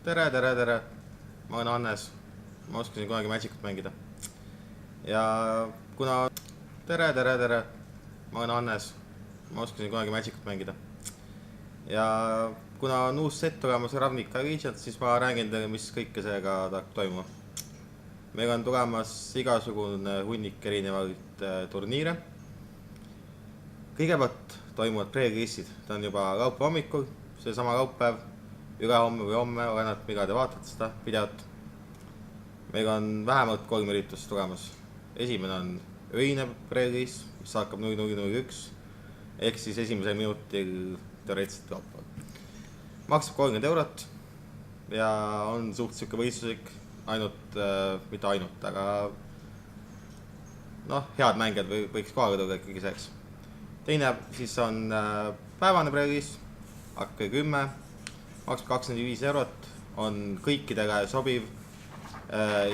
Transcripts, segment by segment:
tere. Ma olen Hannes. Ma oskasin kunagi Magicut mängida. Ja kuna... Tere. Ma olen Hannes. Ma oskasin kunagi Magicut mängida. Ja kuna on uus set tulemas Ravnica Regent, siis ma räägin teile, mis kõike seega toimuma. Meil on tulemas igasugune hunnik erinevaid turniire. Kõigepealt toimuvad pre-release'id. Ta on juba laupäeva hommikul, see sama laupäev, ülehomme või homme, oleneb, millal te vaatate seda videot. Meil on vähemalt 3 üritust tulemas. Esimene on öine pre-release, mis hakkab 0001, ehk siis esimesel minutil teoreetiliselt laupäeval. Maksab 30 eurot ja on suht siuke võistluslik, mitte ainult, aga head mängijad võiks kohaga tulla ikkagi selleks. Teine siis on päevane pre-release, hakkab 10, maksab 25 eurot, on kõikidele sobiv.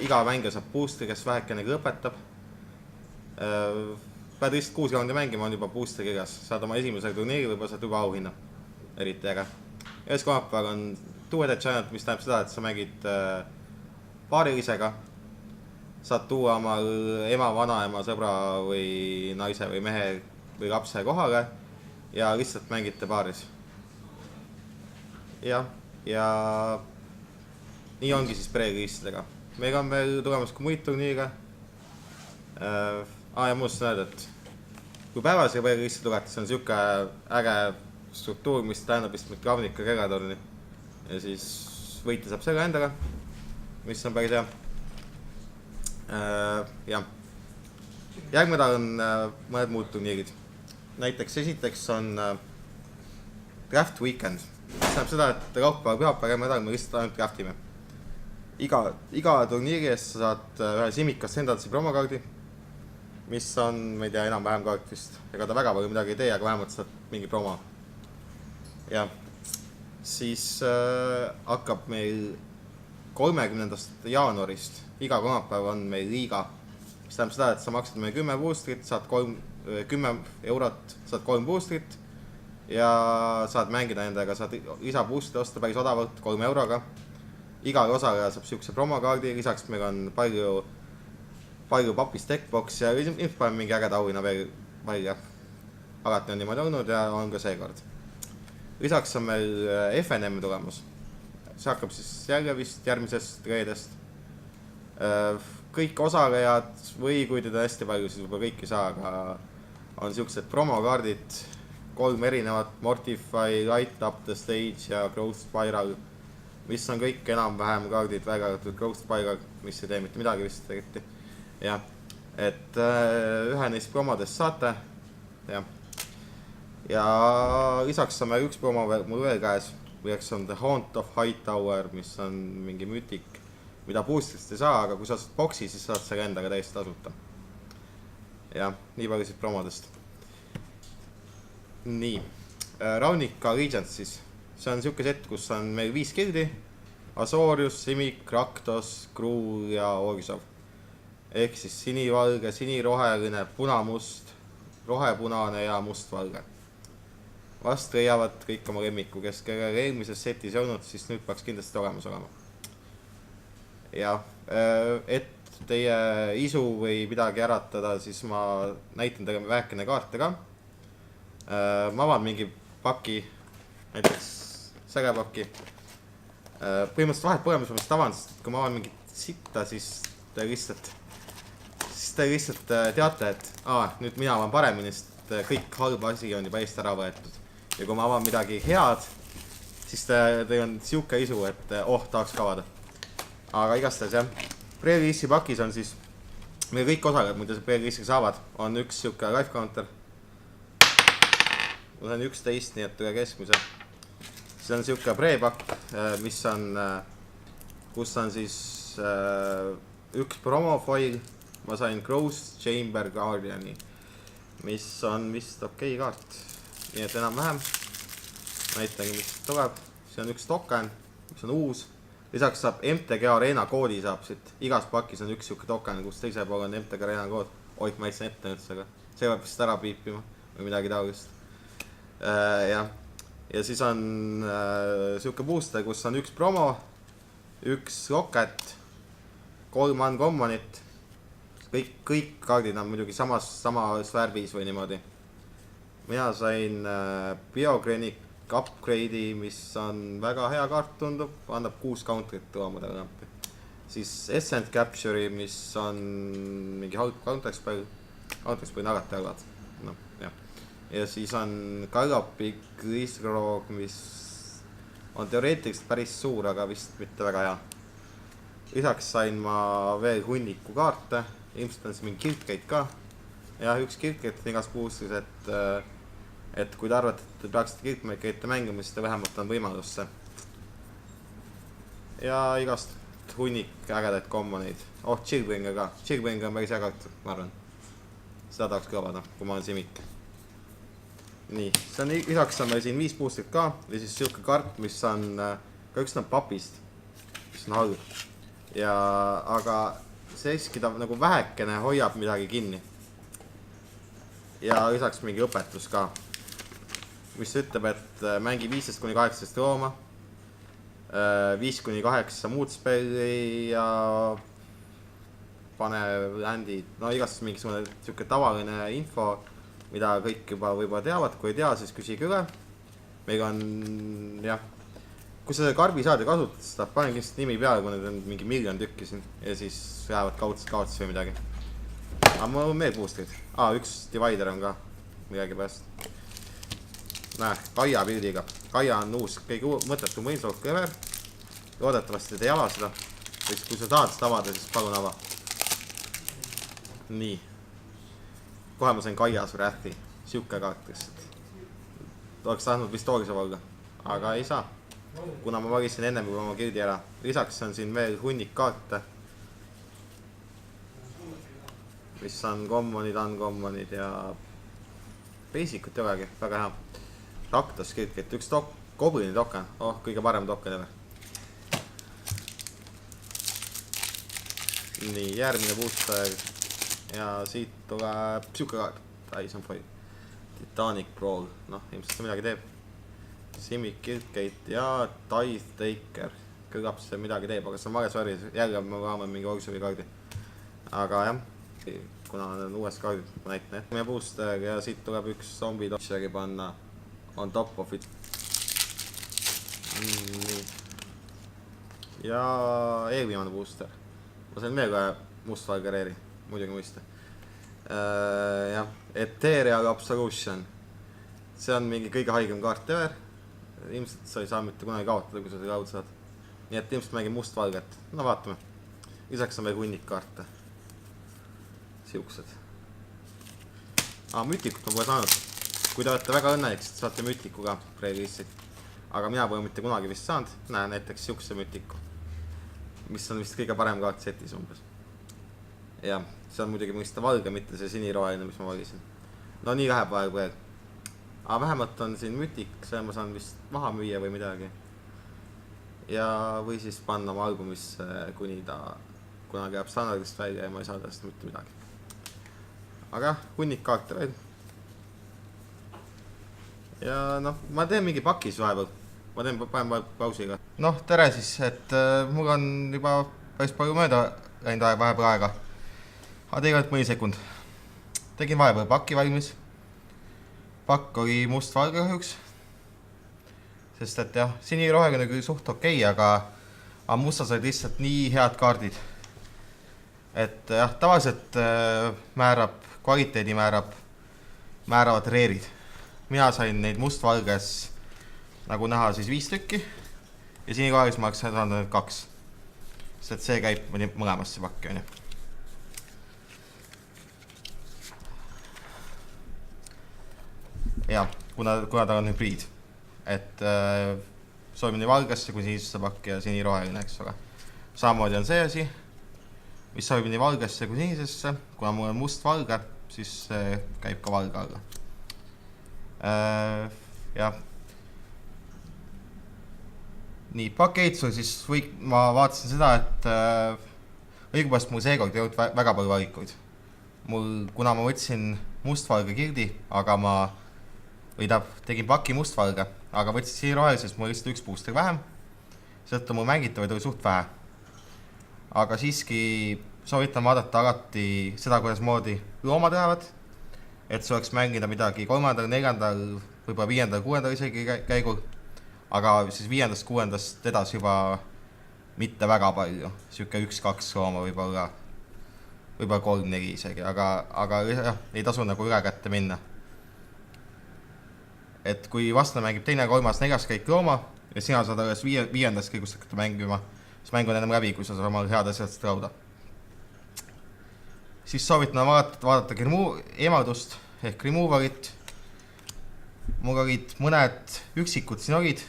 Iga mängija saab boosteri, kes vähekenegi õpetab. Pead lihtsalt 6 raundi mängima, on juba boosteri kirjas. Saad oma esimesel turniiri, võib-olla saad juba auhinna. Eriti äge. Ühes kolmapäeval on two-headed giant, mis tähendab seda, et sa mängid paarilisega. Saad tuua oma ema, vanaema, sõbra või naise või mehe või lapse kohale ja lihtsalt mängite paaris. Ja nii ongi siis pre-release'idega. Meil on veel tulemas ka muid turniire. Ja muustan öelda, et kui päevasega pre-release'i tulete, see on siuke äge struktuur, mis tähendab vist mitte Ravnica kegatorni. Ja siis võita saab selle endaga, mis on päris hea. Järgmine nädal on mõned muud turniirid. Näiteks esiteks on Draft Weekend. See tähendab seda, et laupäeval pühapäeval järgmine nädal me lihtsalt ainult draftime. Iga turniiri eest sa saad ühe Simikas Sendalsi promokaardi, mis on, ma ei tea, enam-vähem kaart vist. Ega ta väga palju midagi ei tee, aga vähemalt saad mingi promo. Ja siis hakkab meil 30. jaanuarist. Iga kolmapäev on meil liiga. See tähendab seda, et sa maksad meil 10 boosterit, saad 10 eurot, saad 3 boosterit ja saad mängida nendega, saad lisa boosteri osta päris odavalt 3 euroga. Igal osaleja saab siukse promokaardi, lisaks meil on palju papis deckbox ja ilmselt paneme mingi ägeda auhinna veel välja. Alati on niimoodi olnud ja on ka seekord. Lisaks on meil FNM tulemas. See hakkab siis jälle vist järgmisest reedest. Kõik osalejad või kui teda hästi palju, siis võib-olla kõik ei saa, aga on siuksed promokaardid, 3 erinevat, Mortify, Light Up the Stage ja Growth Spiral, mis on kõik enam-vähem kaardid, väga Growth Spiral, mis ei tee mitte midagi vist eriti. Ja, et ühe neist promodest saate. Ja lisaks on meil üks promo mul veel käes, milleks on The Haunt of Hightower, mis on mingi mütik, mida boosterist ei saa, aga kui sa saad boksi, siis saad selle endaga täiesti tasuta. Ja, nii palju siis promodest. Nii, Ravnica Regent siis. See on siuke set, kus on meil 5 gildi. Azorius, Simic, Raktos, Kruu ja Orisov. Ehk siis sinivalge, siniroheline, punamust, rohepunane ja mustvalge. Vast leiavad kõik oma lemmiku, kes kellel eelmises setis ei olnud, siis nüüd peaks kindlasti olemas olema. Ja, et teie isu või midagi äratada, siis ma näitan teile vähekene kaarte ka. Ma avan mingi paki, näiteks segepaki. Põhimõtteliselt vahet pole, mis ma vist avan, sest kui ma avan mingi sitta, siis te lihtsalt teate, et nüüd mina avan paremini, sest kõik halba asi on juba eest ära võetud. Ja kui ma avan midagi head, siis teil on siuke isu, et tahaks ka avada. Aga igastahes jah, pre-release'i pakis on siis, meil kõik osalejad, mida pre-release'iga saavad, on üks siuke life counter. Mul on 11, nii et üle keskmise. See on siuke pre-pakk, kus on siis üks promofoil. Ma sain Growth Chamber Guardiani, mis on vist okei kaart. Nii et enam-vähem. Näitangi, mis tuleb. See on üks token, mis on uus. Lisaks saab MTG Arena koodi saab siit. Igas pakis on üks siuke token, kus teise pool on MTG Arena kood. Oik, ma eitsin ette nüüd seda. See peab vist ära piipima või midagi taolist. Ja siis on siuke booster, kus on üks promo üks Rocket, 3 uncommonit. Kõik kaardid on muidugi samas värvis või niimoodi. Mina sain Biogrenic upgrade'i, mis on väga hea kaart tundub, annab 6 counterit loomade rampi. Siis Essence Capture'i, mis on mingi counter-spell alati arvad. No, jah. Ja siis on Gallopy Grisroog, mis on teoreetiliselt päris suur, aga vist mitte väga hea. Lisaks sain ma veel hunniku kaarte, ilmselt on see mingi Kirkgate ka. Ja üks Kirkgate on igas boostris, et kui te arvate, et te peaksite Kirkgate'e mängima, siis te vähemalt on võimalusse. Ja igast hunnik ägedaid commoneid. Chillbringer ka. Chillbringer on päris hea kaart, ma arvan. Seda tahaks kõvada, kui ma olen simik. Nii, see on lisaks on meil siin 5 boostrit ka. Ja siis siuke kaart, mis on ka üks papist, mis on halb. Ja aga siiski ta nagu vähekene hoiab midagi kinni. Ja lisaks mingi õpetus ka, mis ütleb, et mängi 15-18 rooma, 5-8 muud spelli ja pane landid, no igast mingisugune siuke tavaline info, mida kõik juba võib-olla teavad, kui ei tea, siis küsige üle. Meil on, jah, kui sa karbi saad ja kasutad, siis ta pane kindlasti nimi peale, kui need on mingi 1 miljon tükki siin ja siis lähevad kaotusi või midagi. Aga mul on veel boostrid. Üks Divider on ka midagi pärast. Näe, Kaia pildiga. Kaia on uus, kõige mõttetu mõinsoog kõver. Loodetavasti te ei ava seda. Kui sa tahad seda avada, siis palun ava. Nii. Kohe ma sain Kaias Wrathi. Siuke kaart lihtsalt. Oleks tahtnud vist Toorisov olla, aga ei saa. Kuna ma valisin ennem juba oma kildi ära. Lisaks on siin veel hunnik kaarte, mis on commonid, uncommonid ja basic'ut ei olegi, väga hea. Raktas Kirkgate, üks Goblini token, kõige parem token ever. Nii, järgmine booster ja siit tuleb siuke kaart, Tyson Foil, Titanic Brawl, noh, ilmselt see midagi teeb. Simic Kirkgate ja Tithe Taker, kõigab see midagi teeb, aga see on vares värvis, jälle me vaame mingi Orsuvi kaardi. Aga jah, kuna on uues kaardid, ma näitan, et meie booster ja siit tuleb üks zombi dodgeri panna on top of it. Nii. Ja eelviimane booster. Ma sain veel kohe mustvalgereeri, muidugi mõista. Jah, Ethereal Absolution. See on mingi kõige haigem kaart ever. Ilmselt sa ei saa mitte kunagi kaotada, kui sa seda kaud saad. Nii et ilmselt mängib mustvalget. No vaatame. Lisaks on veel hunnik kaarte. Siuksed. Mütikut ma pole saanud. Kui te olete väga õnnelik, siis saate mütiku ka pre-release'id. Aga mina pole mitte kunagi vist saanud. Näe näiteks siukse mütiku, mis on vist kõige parem kaart setis umbes. Ja, see on muidugi mõista valge, mitte see siniroheline, mis ma valisin. No nii läheb vahel veel. Aga vähemalt on siin mütik, see ma saan vist maha müüa või midagi. Ja või siis panna oma albumisse, kuni ta kunagi jääb standardist välja ja ma ei saa täst mitte midagi. Aga hunnik kaarte veel. Ja noh, ma teen mingi pakis vahepeal. Ma teen panen pausiga. Noh, tere siis, et mul on juba päris palju mööda läinud vahepeal aega. Aga tegelikult mõni sekund. Tegin vahepeal pakki valmis. Pakk oli must-valge kahjuks. Sest et jah, siniroheline küll suht okei, aga mustas olid lihtsalt nii head kaardid. Et jah, tavaliselt kvaliteedi määravad reerid. Mina sain neid must-valges, nagu näha, siis 5 tükki. Ja sinirohelis ma oleks saanud need 2. Sest et see käib mõlemasse pakki, on ju. Ja, kuna ta on hübriid, et soovin nii valgesse kui sinisesse pakki ja siniroheline, eks ole. Samamoodi on see asi, mis soovib nii valgesse kui sinisesse, kuna mul on must-valge, siis käib ka valge alla. Jah. Nii, pakeitsul siis ma vaatasin seda, et õigupoolest mul seekord ei olnud väga palju valikuid. Kuna ma võtsin must-valge kildi, aga tegin paki must-valge, aga võtsin sinirohelisest, mul lihtsalt üks booster vähem. seetõttu mul mängitavaid oli suht vähe. Aga siiski soovitan vaadata alati seda, kuidas moodi loomad lähevad, et see oleks mängida midagi 3., 4., võib-olla 5., 6. isegi käigul, aga siis 5., 6. edasi juba mitte väga palju, siuke 1-2 looma võib-olla 3-4 isegi, aga jah, ei tasu nagu üle kätte minna. Et kui vastane mängib 2., 3., 4. käik looma ja sina saad alles 5. käigust hakata mängima, siis mäng on ennem läbi, kui sa saad omal head asjad rauda. Siis soovitan vaadata eemaldust ehk removerit. Mul olid mõned üksikud siin olid,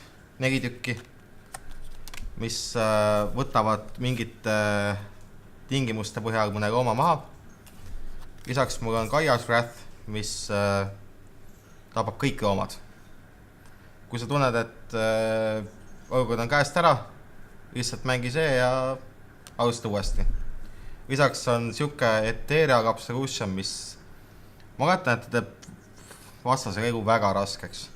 4 tükki, mis võtavad mingite tingimuste põhjal mõne looma maha. Lisaks mul on Gaia's Wrath, mis tapab kõik loomad. Kui sa tunned, et olukord on käest ära, lihtsalt mängi see ja alusta uuesti. Lisaks on siuke Ethereal Absolution, mis ma oletan, et ta teeb vastase elu väga raskeks.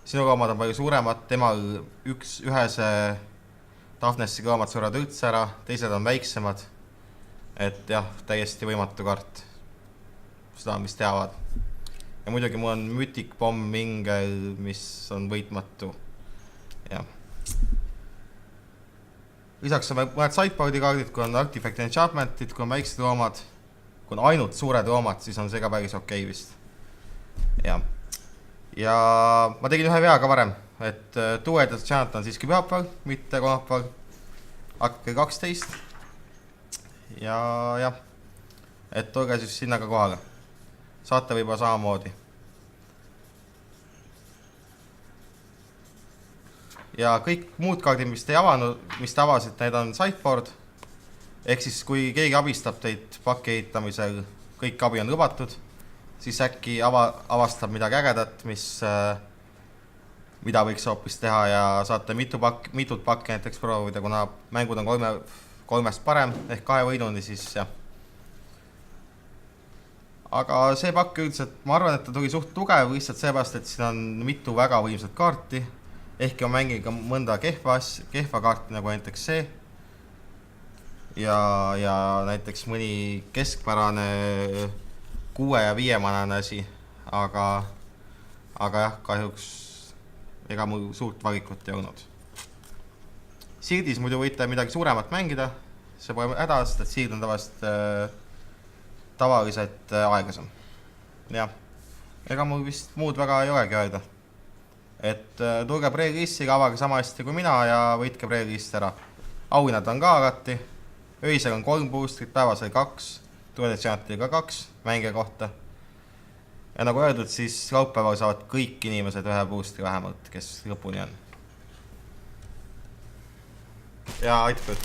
Sinu loomad on palju suuremad, temal ühese Daphnessi loomad surevad üldse ära, teised on väiksemad. Et jah, täiesti võimatu kaart. Seda, mis teavad. Ja muidugi mul on Mythic Bomb Mingel, mis on võitmatu. Ja. Lisaks on mõned sideboardi kaardid, kui on Artifact Enchantmentid, kui on väiksed loomad, kui on ainult suured loomad, siis on see ka päris okei vist. Ja ma tegin ühe vea ka varem, et Two-Headed Giant on siiski pühapäeval, mitte kolmapäeval. Hakake 12. Ja, et tulge siis sinna ka kohale. Saate võib-olla samamoodi. Ja kõik muud kaardid, mis te avanud, mis te avasid, need on sideboard. Ehk siis, kui keegi abistab teid pakki ehitamisel, kõik abi on lubatud, siis äkki avastab midagi ägedat, mida võiks hoopis teha ja saate mitut pakki näiteks proovida, kuna mängud on 3 parem ehk 2 võiduni, siis jah. Aga see pakk üldiselt, ma arvan, et ta tuli suht tugev lihtsalt seepärast, et siin on mitu väga võimsat kaarti. Ehkki on mängin ka mõnda kehva kaarti, nagu näiteks see. Ja näiteks mõni keskpärane 6 ja 5 manane asi. Aga jah, kahjuks ega mul suurt valikut ei olnud. Siirdis muidu võite midagi suuremat mängida. See pole hädast, et siird on tavaliselt aeglasem. Jah, ega mul vist muud väga ei olegi öelda. Et tulge pre-release'iga, avage sama hästi kui mina ja võitke pre-release ära. Auhinnad on ka alati. Öisel on 3 boostrit, päevasel 2, Two-Headed Giantil ka 2 mängija kohta. Ja nagu öeldud, siis laupäeval saavad kõik inimesed ühe boostri vähemalt, kes lõpuni on. Ja aitab.